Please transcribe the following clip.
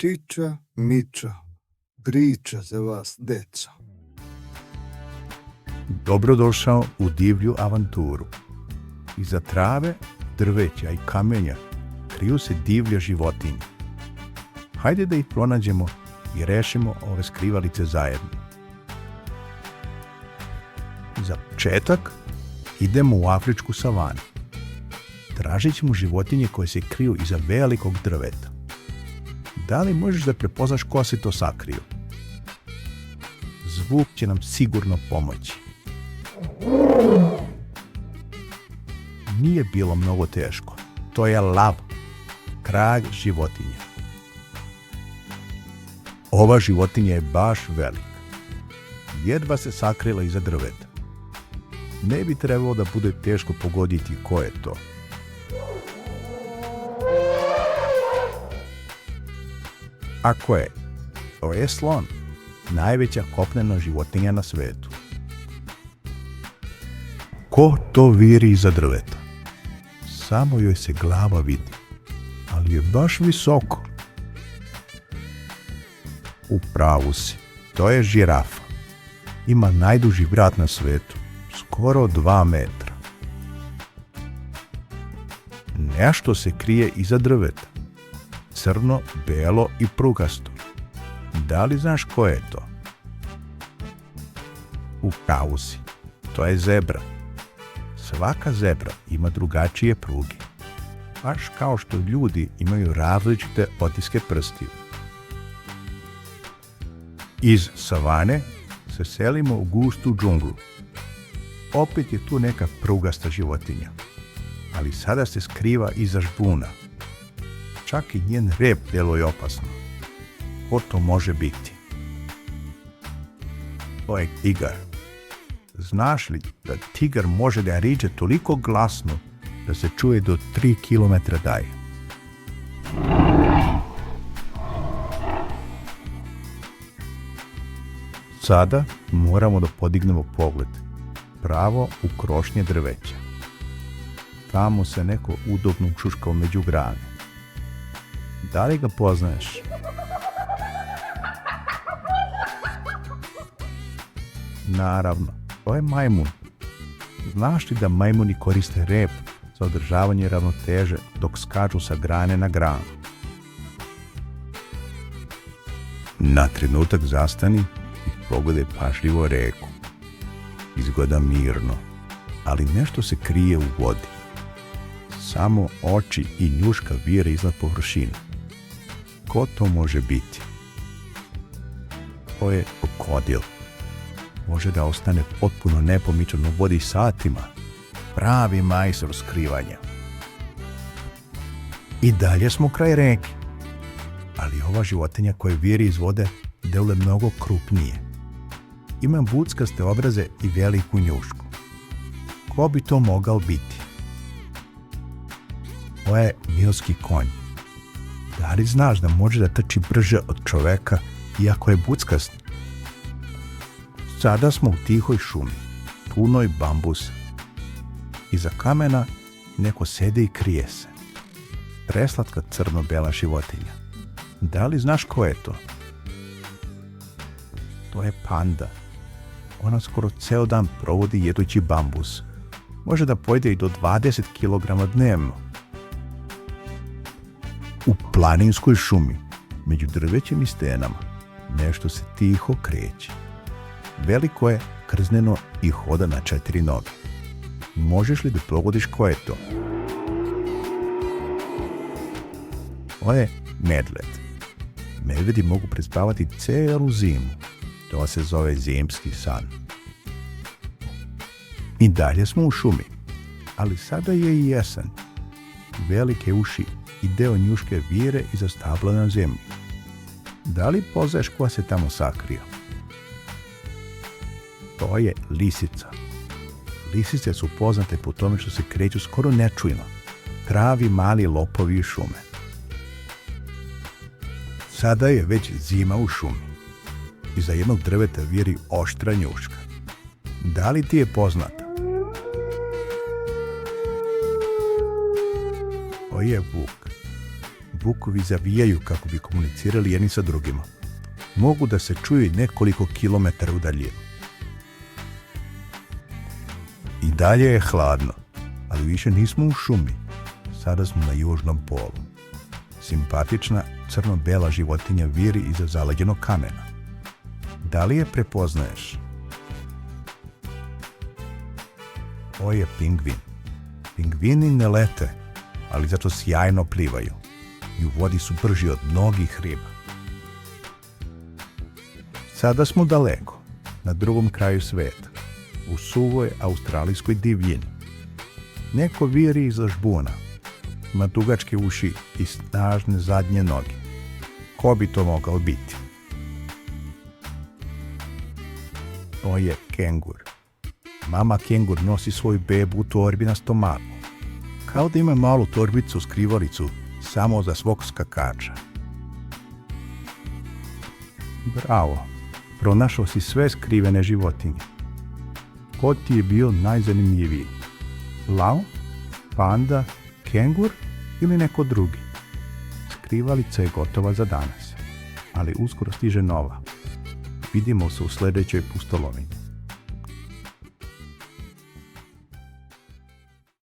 Čiča, Miča, priča za vas, deca. Dobrodošao u divlju avanturu. Iza trave, drveća i kamenja kriju se divlje životinje. Hajde da ih pronađemo i rešimo ove skrivalice zajedno. Za početak idemo u afričku savanu. Tražit ćemo životinje koje se kriju iza velikog drveta. Da li možeš da prepoznaš ko se to sakrio? Zvuk će nam sigurno pomoći. Nije bilo mnogo teško. To je lav, kralj životinja. Ova životinja je baš velika. Jedva se sakrila iza drveta. Ne bi trebalo da bude teško pogoditi ko je to. Ako je, to je slon, najveća kopnena životinja na svetu. Ko to viri iza drveta? Samo joj se glava vidi, ali je baš visoko. U pravu si, to je žirafa. Ima najduži vrat na svetu, skoro 2 metra. Nešto se krije iza drveta. Crno, belo i prugasto. Da li znaš ko je to? U pravu si, to je zebra. Svaka zebra ima drugačije pruge, baš kao što ljudi imaju različite otiske prstiju. Iz savane se selimo u gustu džunglu. Opet je tu neka prugasta životinja, ali sada se skriva iza žbuna. Čak i njen rep deluje opasno. Ko to može biti? To je tigar. Znaš li da tigar može da riče toliko glasno da se čuje do 3 km dalje? Sada moramo da podignemo pogled pravo u krošnje drveća. Tamo se neko udobno ušuškao među grane. Da li ga poznaješ? Naravno, to je majmun. Znaš li da majmuni koriste rep za održavanje ravnoteže dok skaču sa grane na granu? Na trenutak zastani i pogledaj pažljivo reku. Izgleda mirno, ali nešto se krije u vodi. Samo oči i njuška vire iznad površine. Ko to može biti? To je krokodil. Može da ostane potpuno nepomičan u vodi satima. Pravi majstor skrivanja. I dalje smo kraj reke. Ali ova životinja koja viri iz vode deluje mnogo krupnije. Ima buckaste obraze i veliku njušku. Ko bi to mogao biti? To je nilski konj. Da li znaš da može da trči brže od čoveka iako je buckast? Sada smo u tihoj šumi, punoj bambusa. Iza kamena neko sedi i krije se. Preslatka crno-bela životinja. Da li znaš ko je to? To je panda. Ona skoro ceo dan provodi jedući bambus. Može da pojede i do 20 kg dnevno. U planinskoj šumi, među drvećem i stenama, nešto se tiho kreće. Veliko je, krzneno i hoda na 4 noge. Možeš li da pogodiš ko je to? To je medved. Medvedi mogu prespavati celu zimu. To se zove zimski san. I dalje smo u šumi, ali sada je i jesen. Velike uši i deo njuške vire iza stabla na zemlji. Da li poznaješ ko se tamo sakrio? To je lisica. Lisice su poznate po tome što se kreću skoro nečujno. Pravi mali lopovi iz šume. Sada je već zima u šumi. Iza jednog drveta viri oštra njuška. Da li ti je poznata? To je vuk. vukovi zavijaju kako bi komunicirali jedni sa drugima. Mogu da se čuju i nekoliko kilometara u daljinu. I dalje je hladno, ali više nismo u šumi. Sada smo na južnom polu. Simpatična crno-bela životinja viri iza zaleđenog kamena. Da li je prepoznaješ? Ovo je pingvin. Pingvini ne lete, ali zato sjajno plivaju. I u vodi su brži od mnogih riba. Sada smo daleko, na drugom kraju sveta, u suvoj australijskoj divljini. Neko viri iza žbuna, ima dugačke uši i snažne zadnje noge. Ko bi to mogao biti? To je kengur. Mama kengur nosi svoju bebu u torbi na stomaku. Kao da ima malu torbicu skrivalicu samo za svog skakača. Bravo, pronašao si sve skrivene životinje. Ko ti je bio najzanimljiviji? Lav, panda, kengur ili neko drugi? Skrivalica je gotova za danas, ali uskoro stiže nova. Vidimo se u sljedećoj pustolovini.